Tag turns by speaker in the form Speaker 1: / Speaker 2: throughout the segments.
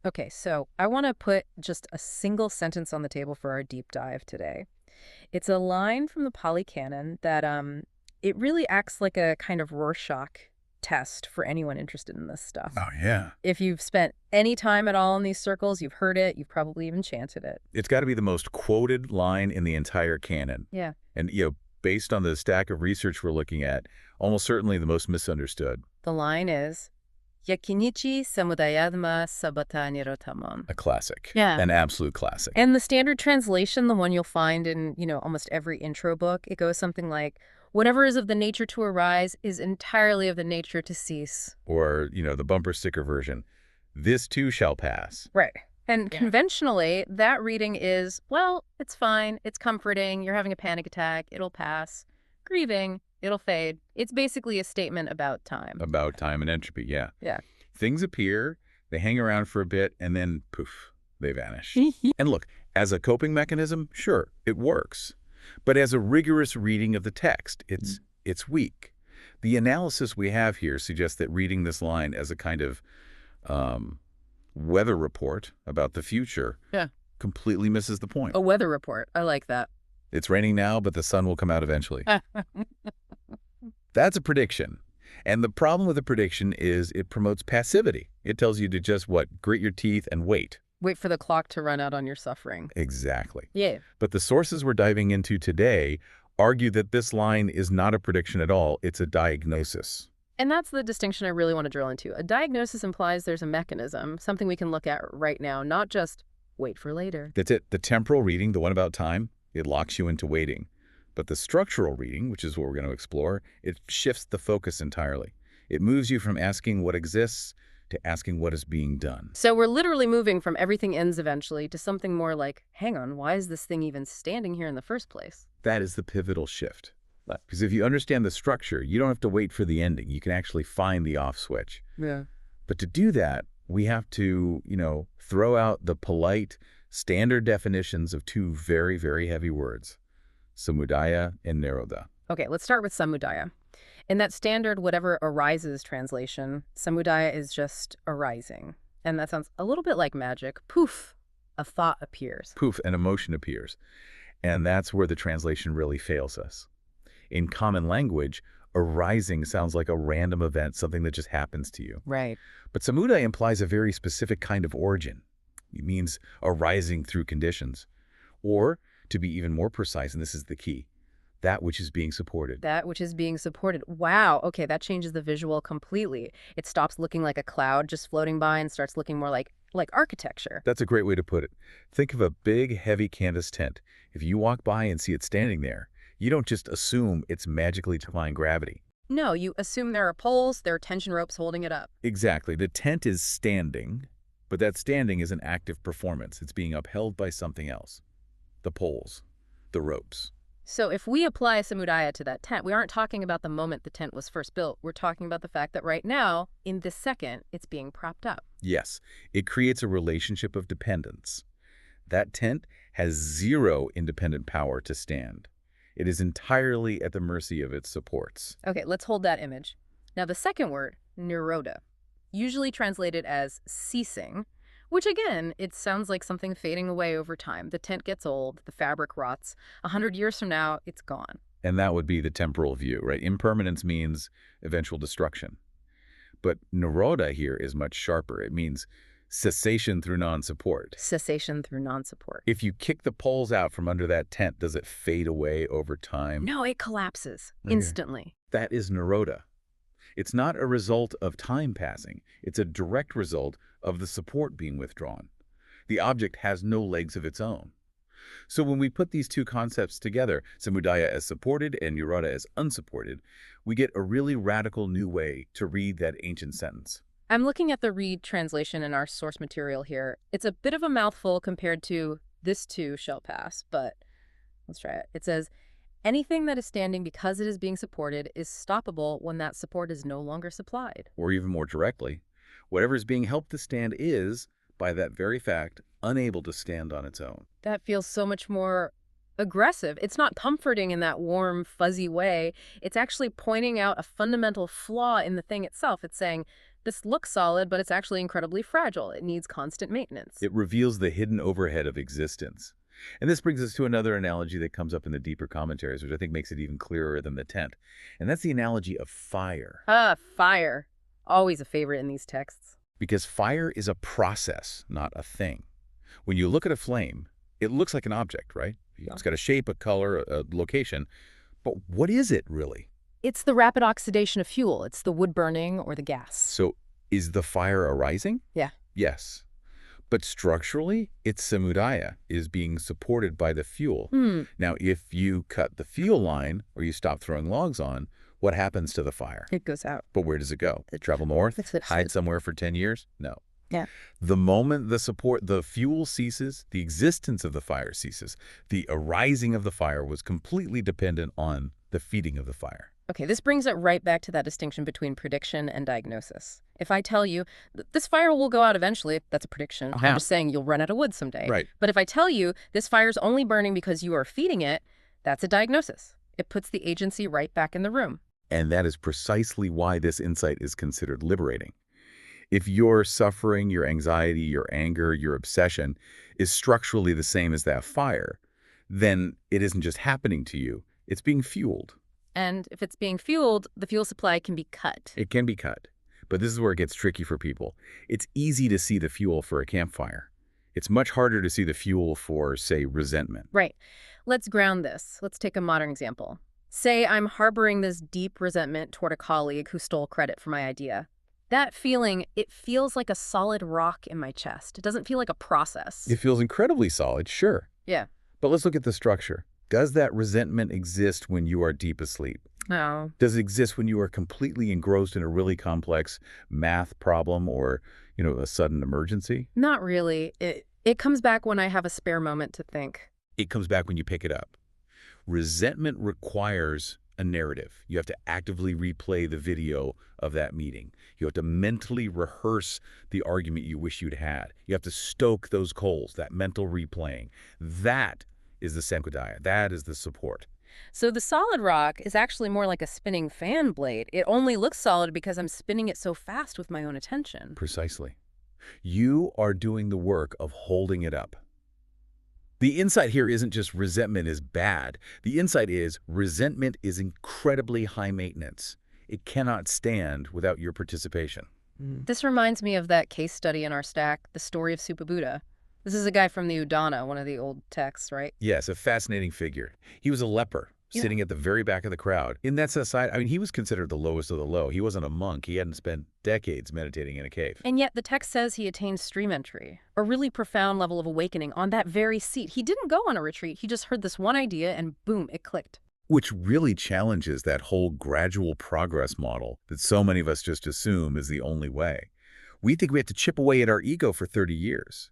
Speaker 1: Okay, so I want to put just a single sentence on the table for our deep dive today. It's a line from the Pali Canon that it really acts like a kind of Rorschach test for anyone interested in this stuff.
Speaker 2: Oh, yeah.
Speaker 1: If you've spent any time at all in these circles, you've heard it, you've probably even chanted it.
Speaker 2: It's got to be the most quoted line in the entire canon.
Speaker 1: Yeah.
Speaker 2: And, based on the stack of research we're looking at, almost certainly the most misunderstood.
Speaker 1: The line is, Yakinichi samudayadma sabata nirotamon.
Speaker 2: A classic.
Speaker 1: Yeah.
Speaker 2: An absolute classic.
Speaker 1: And the standard translation, the one you'll find in, almost every intro book, it goes something like, whatever is of the nature to arise is entirely of the nature to cease.
Speaker 2: Or, the bumper sticker version, this too shall pass.
Speaker 1: Right. And conventionally, that reading is, well, it's fine, it's comforting, you're having a panic attack, it'll pass. Grieving, it'll fade. It's basically a statement about time.
Speaker 2: About time and entropy, yeah.
Speaker 1: Yeah.
Speaker 2: Things appear, they hang around for a bit, and then, poof, they vanish. And look, as a coping mechanism, sure, it works. But as a rigorous reading of the text, it's weak. The analysis we have here suggests that reading this line as a kind of weather report about the future completely misses the point.
Speaker 1: A weather report. I like that.
Speaker 2: It's raining now, but the sun will come out eventually. That's a prediction. And the problem with a prediction is it promotes passivity. It tells you to just, grit your teeth and wait.
Speaker 1: Wait for the clock to run out on your suffering.
Speaker 2: Exactly.
Speaker 1: Yeah.
Speaker 2: But the sources we're diving into today argue that this line is not a prediction at all. It's a diagnosis.
Speaker 1: And that's the distinction I really want to drill into. A diagnosis implies there's a mechanism, something we can look at right now, not just wait for later.
Speaker 2: That's it. The temporal reading, the one about time, it locks you into waiting. But the structural reading, which is what we're going to explore, it shifts the focus entirely. It moves you from asking what exists to asking what is being done.
Speaker 1: So we're literally moving from everything ends eventually to something more like, hang on, why is this thing even standing here in the first place?
Speaker 2: That is the pivotal shift. Because if you understand the structure, you don't have to wait for the ending. You can actually find the off switch.
Speaker 1: Yeah.
Speaker 2: But to do that, we have to, throw out the polite, standard definitions of two very, very heavy words, Samudaya and Neroda.
Speaker 1: Okay, let's start with Samudaya. In that standard whatever arises translation, Samudaya is just arising. And that sounds a little bit like magic. Poof, a thought appears.
Speaker 2: Poof, an emotion appears. And that's where the translation really fails us. In common language, arising sounds like a random event, something that just happens to you.
Speaker 1: Right.
Speaker 2: But samudaya implies a very specific kind of origin. It means arising through conditions. Or, to be even more precise, and this is the key, that which is being supported.
Speaker 1: That which is being supported. Wow. Okay, that changes the visual completely. It stops looking like a cloud just floating by and starts looking more like architecture.
Speaker 2: That's a great way to put it. Think of a big, heavy canvas tent. If you walk by and see it standing there, you don't just assume it's magically defying gravity.
Speaker 1: No, you assume there are poles, there are tension ropes holding it up.
Speaker 2: Exactly. The tent is standing, but that standing is an active performance. It's being upheld by something else. The poles, the ropes.
Speaker 1: So if we apply samudaya to that tent, we aren't talking about the moment the tent was first built. We're talking about the fact that right now, in this second, it's being propped up.
Speaker 2: Yes, it creates a relationship of dependence. That tent has zero independent power to stand. It is entirely at the mercy of its supports.
Speaker 1: Okay, let's hold that image. Now the second word, Neroda, usually translated as ceasing, which again, it sounds like something fading away over time. The tent gets old, the fabric rots. 100 years from now, it's gone.
Speaker 2: And that would be the temporal view, right? Impermanence means eventual destruction. But Neroda here is much sharper. It means cessation through non-support.
Speaker 1: Cessation through non-support.
Speaker 2: If you kick the poles out from under that tent, does it fade away over time?
Speaker 1: No, it collapses instantly.
Speaker 2: That is Neroda. It's not a result of time passing. It's a direct result of the support being withdrawn. The object has no legs of its own. So when we put these two concepts together, samudaya as supported and Neroda as unsupported, we get a really radical new way to read that ancient sentence.
Speaker 1: I'm looking at the Reed translation in our source material here. It's a bit of a mouthful compared to this too shall pass, but let's try it. It says, anything that is standing because it is being supported is stoppable when that support is no longer supplied.
Speaker 2: Or even more directly, whatever is being helped to stand is, by that very fact, unable to stand on its own.
Speaker 1: That feels so much more aggressive. It's not comforting in that warm, fuzzy way. It's actually pointing out a fundamental flaw in the thing itself. It's saying, This looks solid, but it's actually incredibly fragile. It needs constant maintenance.
Speaker 2: It reveals the hidden overhead of existence. And this brings us to another analogy that comes up in the deeper commentaries, which I think makes it even clearer than the tent. And that's the analogy of fire.
Speaker 1: Fire. Always a favorite in these texts.
Speaker 2: Because fire is a process, not a thing. When you look at a flame, it looks like an object, right? It's got a shape, a color, a location. But what is it, really?
Speaker 1: It's the rapid oxidation of fuel. It's the wood burning or the gas.
Speaker 2: So is the fire arising?
Speaker 1: Yeah.
Speaker 2: Yes. But structurally, its samudaya is being supported by the fuel. Now, if you cut the fuel line or you stop throwing logs on, what happens to the fire?
Speaker 1: It goes out.
Speaker 2: But where does it go? Travel north? Hide somewhere for 10 years? No.
Speaker 1: Yeah.
Speaker 2: The moment the fuel ceases, the existence of the fire ceases. The arising of the fire was completely dependent on the feeding of the fire.
Speaker 1: Okay, this brings it right back to that distinction between prediction and diagnosis. If I tell you, this fire will go out eventually, that's a prediction. I'm just saying you'll run out of wood someday.
Speaker 2: Right.
Speaker 1: But if I tell you, this fire's only burning because you are feeding it, that's a diagnosis. It puts the agency right back in the room.
Speaker 2: And that is precisely why this insight is considered liberating. If your suffering, your anxiety, your anger, your obsession is structurally the same as that fire, then it isn't just happening to you, it's being fueled.
Speaker 1: And if it's being fueled, the fuel supply can be cut.
Speaker 2: It can be cut. But this is where it gets tricky for people. It's easy to see the fuel for a campfire. It's much harder to see the fuel for, say, resentment.
Speaker 1: Right. Let's ground this. Let's take a modern example. Say I'm harboring this deep resentment toward a colleague who stole credit for my idea. That feeling, it feels like a solid rock in my chest. It doesn't feel like a process.
Speaker 2: It feels incredibly solid, sure.
Speaker 1: Yeah.
Speaker 2: But let's look at the structure. Does that resentment exist when you are deep asleep?
Speaker 1: No.
Speaker 2: Does it exist when you are completely engrossed in a really complex math problem or, a sudden emergency?
Speaker 1: Not really. It comes back when I have a spare moment to think.
Speaker 2: It comes back when you pick it up. Resentment requires a narrative. You have to actively replay the video of that meeting. You have to mentally rehearse the argument you wish you'd had. You have to stoke those coals, that mental replaying. That is the samudaya. That is the support.
Speaker 1: So the solid rock is actually more like a spinning fan blade. It only looks solid because I'm spinning it so fast with my own attention.
Speaker 2: Precisely. You are doing the work of holding it up. The insight here isn't just resentment is bad. The insight is resentment is incredibly high maintenance. It cannot stand without your participation.
Speaker 1: This reminds me of that case study in our stack, the story of Supabuddha. This is a guy from the Udana, one of the old texts, right?
Speaker 2: Yes, a fascinating figure. He was a leper, sitting at the very back of the crowd. In that society, he was considered the lowest of the low. He wasn't a monk. He hadn't spent decades meditating in a cave.
Speaker 1: And yet the text says he attained stream entry, a really profound level of awakening on that very seat. He didn't go on a retreat. He just heard this one idea and boom, it clicked.
Speaker 2: Which really challenges that whole gradual progress model that so many of us just assume is the only way. We think we have to chip away at our ego for 30 years.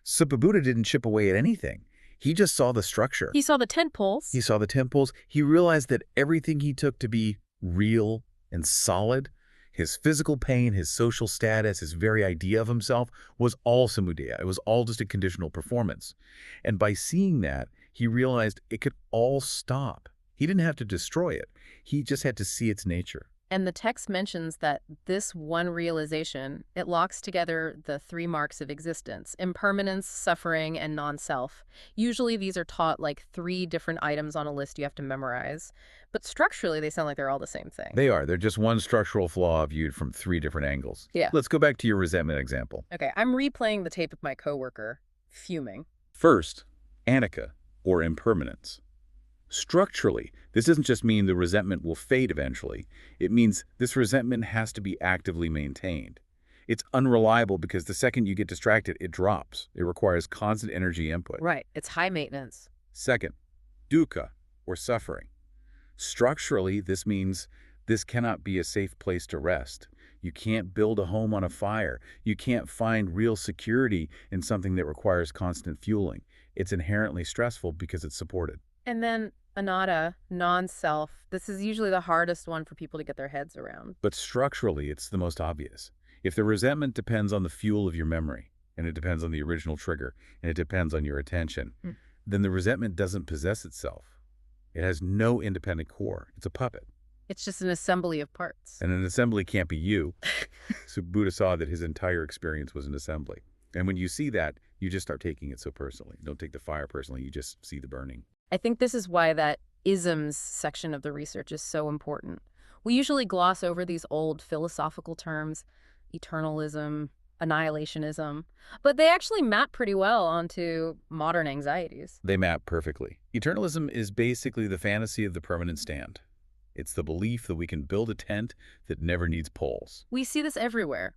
Speaker 2: Supabuddha didn't chip away at anything. He just saw the structure.
Speaker 1: He saw the tent poles.
Speaker 2: He saw the tent poles. He realized that everything he took to be real and solid, his physical pain, his social status, his very idea of himself, was all samudaya. It was all just a conditional performance. And by seeing that, he realized it could all stop. He didn't have to destroy it. He just had to see its nature.
Speaker 1: And the text mentions that this one realization, it locks together the three marks of existence: impermanence, suffering, and non-self. Usually these are taught like 3 different items on a list you have to memorize. But structurally, they sound like they're all the same thing.
Speaker 2: They are. They're just one structural flaw viewed from 3 different angles.
Speaker 1: Yeah.
Speaker 2: Let's go back to your resentment example.
Speaker 1: Okay, I'm replaying the tape of my coworker, fuming.
Speaker 2: First, Anicca, or impermanence. Structurally, this doesn't just mean the resentment will fade eventually. It means this resentment has to be actively maintained. It's unreliable because the second you get distracted, it drops. It requires constant energy input.
Speaker 1: Right, it's high maintenance.
Speaker 2: Second, dukkha, or suffering. Structurally, this means this cannot be a safe place to rest. You can't build a home on a fire. You can't find real security in something that requires constant fueling. It's inherently stressful because it's supported.
Speaker 1: And then anatta, non-self. This is usually the hardest one for people to get their heads around.
Speaker 2: But structurally, it's the most obvious. If the resentment depends on the fuel of your memory, and it depends on the original trigger, and it depends on your attention, then the resentment doesn't possess itself. It has no independent core. It's a puppet.
Speaker 1: It's just an assembly of parts.
Speaker 2: And an assembly can't be you. So Buddha saw that his entire experience was an assembly. And when you see that, you just start taking it so personally. Don't take the fire personally, you just see the burning.
Speaker 1: I think this is why that isms section of the research is so important. We usually gloss over these old philosophical terms, eternalism, annihilationism, but they actually map pretty well onto modern anxieties.
Speaker 2: They map perfectly. Eternalism is basically the fantasy of the permanent stand. It's the belief that we can build a tent that never needs poles.
Speaker 1: We see this everywhere.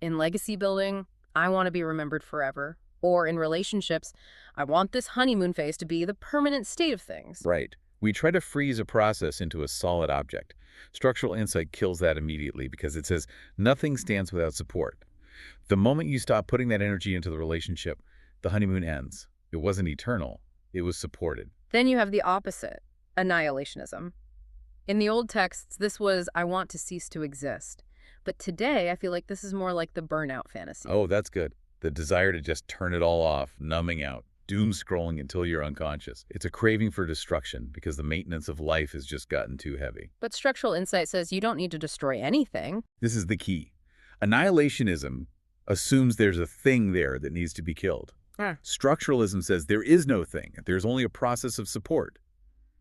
Speaker 1: In legacy building, I want to be remembered forever. Or in relationships, I want this honeymoon phase to be the permanent state of things.
Speaker 2: Right. We try to freeze a process into a solid object. Structural insight kills that immediately because it says nothing stands without support. The moment you stop putting that energy into the relationship, the honeymoon ends. It wasn't eternal. It was supported.
Speaker 1: Then you have the opposite, annihilationism. In the old texts, this was, I want to cease to exist. But today, I feel like this is more like the burnout fantasy.
Speaker 2: Oh, that's good. The desire to just turn it all off, numbing out, doom scrolling until you're unconscious. It's a craving for destruction because the maintenance of life has just gotten too heavy.
Speaker 1: But structural insight says you don't need to destroy anything.
Speaker 2: This is the key. Annihilationism assumes there's a thing there that needs to be killed. Structuralism says there is no thing. There's only a process of support.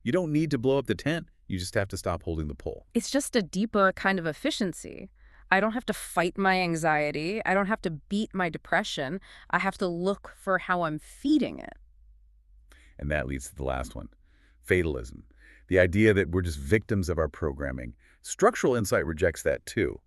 Speaker 2: You don't need to blow up the tent. You just have to stop holding the pole.
Speaker 1: It's just a deeper kind of efficiency. I don't have to fight my anxiety. I don't have to beat my depression. I have to look for how I'm feeding it.
Speaker 2: And that leads to the last one, fatalism. The idea that we're just victims of our programming. Structural insight rejects that too,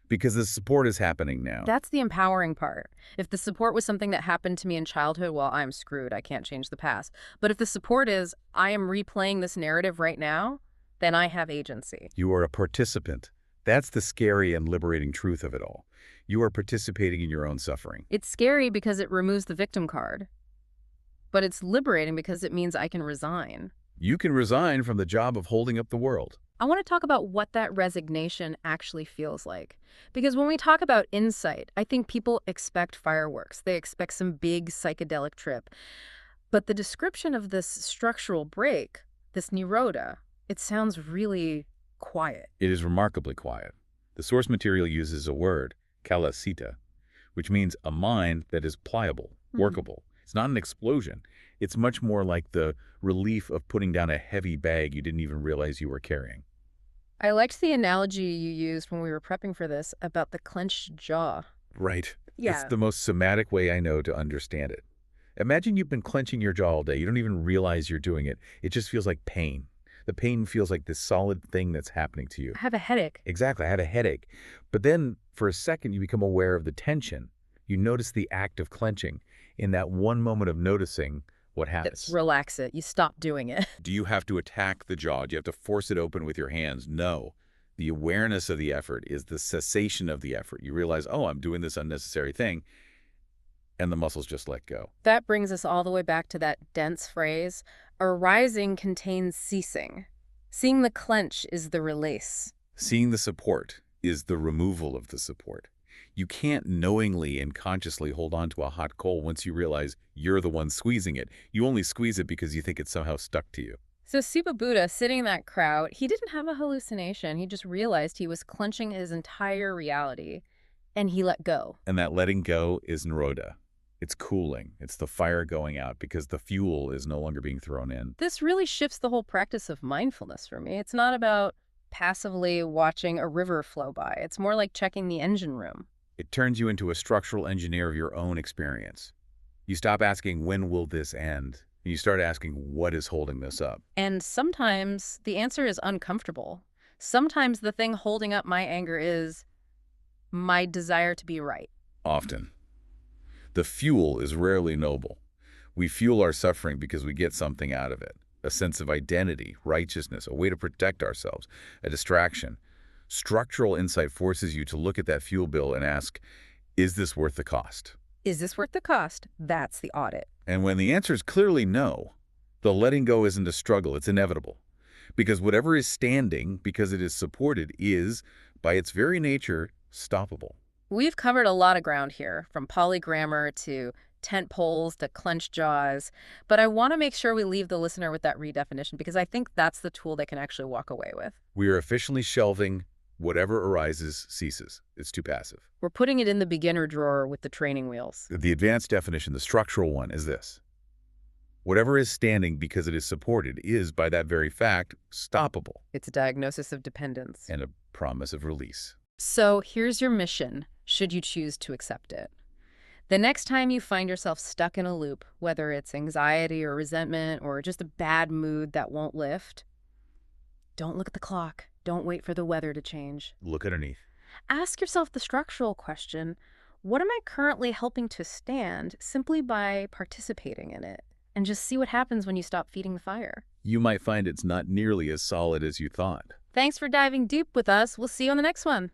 Speaker 2: because the support is happening now.
Speaker 1: That's the empowering part. If the support was something that happened to me in childhood, well, I'm screwed. I can't change the past. But if the support is, I am replaying this narrative right now, then I have agency.
Speaker 2: You are a participant. That's the scary and liberating truth of it all. You are participating in your own suffering.
Speaker 1: It's scary because it removes the victim card. But it's liberating because it means I can resign.
Speaker 2: You can resign from the job of holding up the world.
Speaker 1: I want to talk about what that resignation actually feels like. Because when we talk about insight, I think people expect fireworks. They expect some big psychedelic trip. But the description of this structural break, this Neroda, it sounds really quiet.
Speaker 2: It is remarkably quiet. The source material uses a word, kalasita, which means a mind that is pliable, workable. It's not an explosion. It's much more like the relief of putting down a heavy bag you didn't even realize you were carrying.
Speaker 1: I liked the analogy you used when we were prepping for this about the clenched jaw.
Speaker 2: Right.
Speaker 1: Yeah.
Speaker 2: It's the most somatic way I know to understand it. Imagine you've been clenching your jaw all day. You don't even realize you're doing it. It just feels like pain. The pain feels like this solid thing that's happening to you.
Speaker 1: I have a headache.
Speaker 2: Exactly. I had a headache. But then for a second, you become aware of the tension. You notice the act of clenching. In that one moment of noticing, what happens?
Speaker 1: Relax it. You stop doing it.
Speaker 2: Do you have to attack the jaw? Do you have to force it open with your hands? No. The awareness of the effort is the cessation of the effort. You realize, oh, I'm doing this unnecessary thing, and the muscles just let go.
Speaker 1: That brings us all the way back to that dense phrase, arising contains ceasing. Seeing the clench is the release.
Speaker 2: Seeing the support is the removal of the support. You can't knowingly and consciously hold on to a hot coal once you realize you're the one squeezing it. You only squeeze it because you think it's somehow stuck to you.
Speaker 1: So Supabuddha, sitting in that crowd, he didn't have a hallucination. He just realized he was clenching his entire reality, and he let go.
Speaker 2: And that letting go is Neroda. It's cooling. It's the fire going out because the fuel is no longer being thrown in.
Speaker 1: This really shifts the whole practice of mindfulness for me. It's not about passively watching a river flow by. It's more like checking the engine room.
Speaker 2: It turns you into a structural engineer of your own experience. You stop asking, when will this end? And you start asking, what is holding this up?
Speaker 1: And sometimes the answer is uncomfortable. Sometimes the thing holding up my anger is my desire to be right.
Speaker 2: Often. The fuel is rarely noble. We fuel our suffering because we get something out of it. A sense of identity, righteousness, a way to protect ourselves, a distraction. Structural insight forces you to look at that fuel bill and ask, is this worth the cost?
Speaker 1: Is this worth the cost? That's the audit.
Speaker 2: And when the answer is clearly no, the letting go isn't a struggle, it's inevitable. Because whatever is standing, because it is supported, is, by its very nature, stoppable.
Speaker 1: We've covered a lot of ground here, from Pali grammar to tent poles to clenched jaws, but I want to make sure we leave the listener with that redefinition because I think that's the tool they can actually walk away with.
Speaker 2: We are officially shelving whatever arises ceases. It's too passive.
Speaker 1: We're putting it in the beginner drawer with the training wheels.
Speaker 2: The advanced definition, the structural one, is this. Whatever is standing because it is supported is, by that very fact, stoppable.
Speaker 1: It's a diagnosis of dependence.
Speaker 2: And a promise of release.
Speaker 1: So here's your mission, should you choose to accept it. The next time you find yourself stuck in a loop, whether it's anxiety or resentment or just a bad mood that won't lift, don't look at the clock. Don't wait for the weather to change.
Speaker 2: Look underneath.
Speaker 1: Ask yourself the structural question, what am I currently helping to stand simply by participating in it? And just see what happens when you stop feeding the fire.
Speaker 2: You might find it's not nearly as solid as you thought.
Speaker 1: Thanks for diving deep with us. We'll see you on the next one.